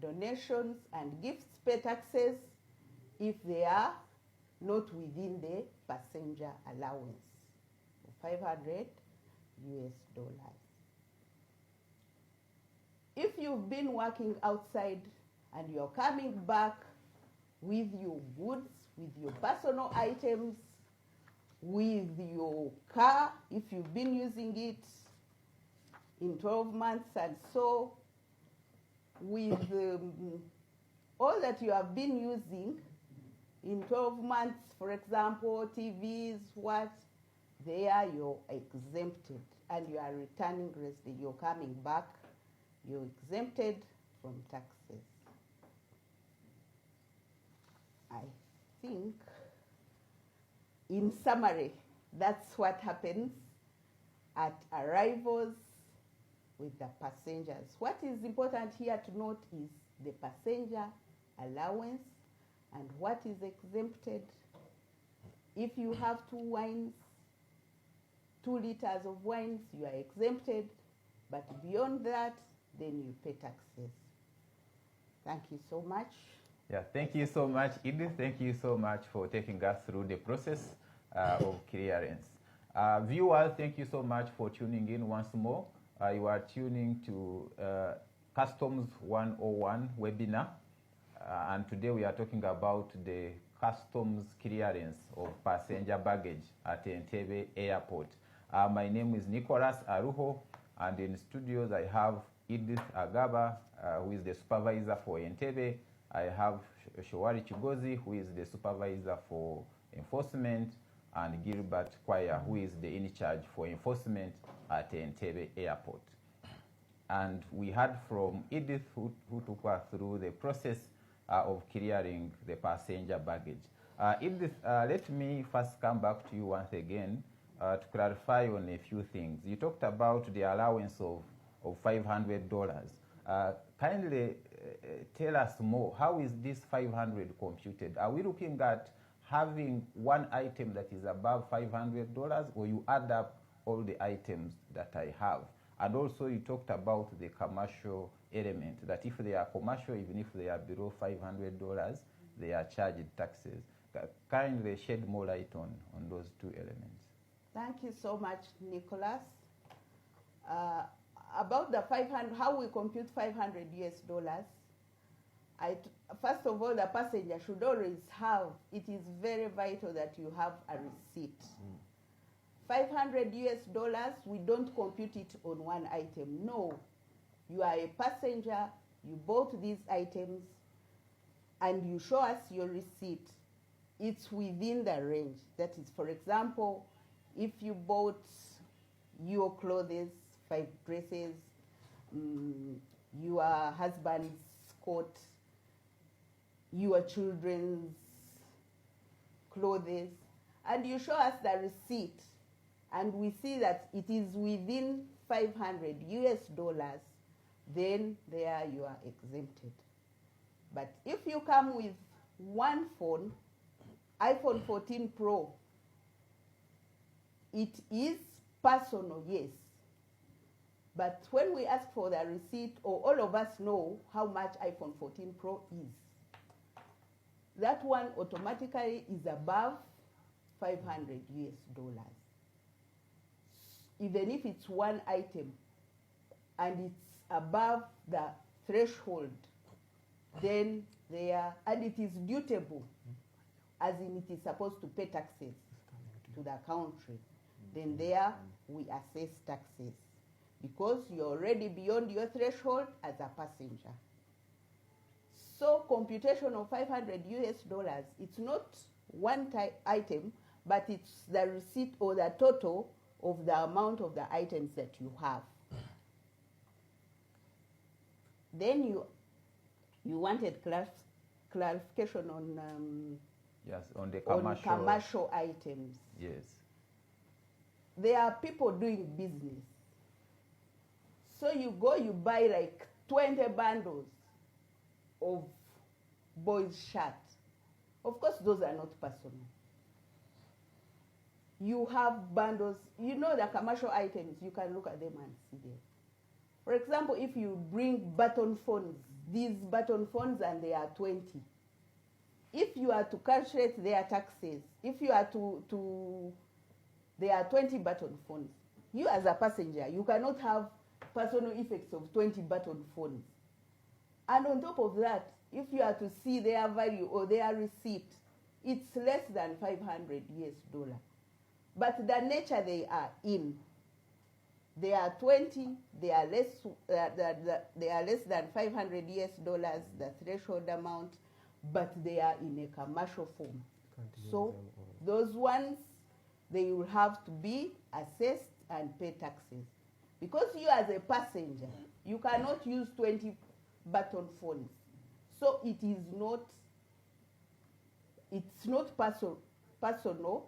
donations and gifts pay taxes if they are not within the passenger allowance of 500 US dollars. If you've been working outside and you're coming back with your goods, with your personal items, with your car, if you've been using it in 12 months and so, with all that you have been using in 12 months, for example, TVs, what, there you're exempted and you are returning resident, you're coming back, you're exempted from taxes. I think, in summary, that's what happens at arrivals with the passengers. What is important here to note is the passenger allowance and what is exempted. If you have 2 wines, 2 liters of wines, you are exempted, but beyond that, then you pay taxes. Thank you so much. Yeah, thank you so much, Edith. Thank you so much for taking us through the process of clearance. Viewers, thank you so much for tuning in once more. You are tuning to Customs 101 webinar, and today we are talking about the customs clearance of passenger baggage at Entebbe Airport. My name is Nicholas Aruho, and in studios I have Edith Agaba, who is the supervisor for Entebbe. I have Showari Chigozi, who is the supervisor for enforcement, and Gilbert Kwaya, who is the in charge for enforcement at Entebbe Airport. And we heard from Edith, who took us through the process of clearing the passenger baggage. Edith, let me first come back to you once again to clarify on a few things. You talked about the allowance of $500. Kindly tell us more. How is this 500 computed? Are we looking at having one item that is above $500, or you add up all the items that I have? And also you talked about the commercial element, that if they are commercial, even if they are below $500, they are charged taxes. Kindly shed more light on those 2 elements. Thank you so much, Nicholas. About the 500, how we compute 500 US dollars, first of all, the passenger should always have, it is very vital that you have a receipt. 500 US dollars, we don't compute it on one item. No, you are a passenger, you bought these items, and you show us your receipt. It's within the range. That is, for example, if you bought your clothes, 5 dresses, your husband's coat, your children's clothes, and you show us the receipt, and we see that it is within 500 US dollars, then there you are exempted. But if you come with one phone, iPhone 14 Pro, it is personal, yes. But when we ask for the receipt, or all of us know how much iPhone 14 Pro is, that one automatically is above 500 US dollars. Even if it's one item and it's above the threshold, then there, and it is dutable, as in it is supposed to pay taxes to the country, then there we assess taxes, because you're already beyond your threshold as a passenger. So computation of 500 US dollars, it's not one item, but it's the receipt or the total of the amount of the items that you have. Then you wanted clarification on yes, on the commercial items. Yes. There are people doing business. So you go, you buy like 20 bundles of boys' shirts. Of course, those are not personal. You have bundles, you know the commercial items, you can look at them and see them. For example, if you bring button phones, these button phones and there are 20. If you are to calculate their taxes, if you are there are 20 button phones. You as a passenger, you cannot have personal effects of 20 button phones. And on top of that, if you are to see their value or their receipt, it's less than $500 US. But the nature they are in, they are 20, they are less, they are less than $500 US, the threshold amount, but they are in a commercial form. So those ones, they will have to be assessed and pay taxes. Because you as a passenger, you cannot use 20 button phones. So it's not personal,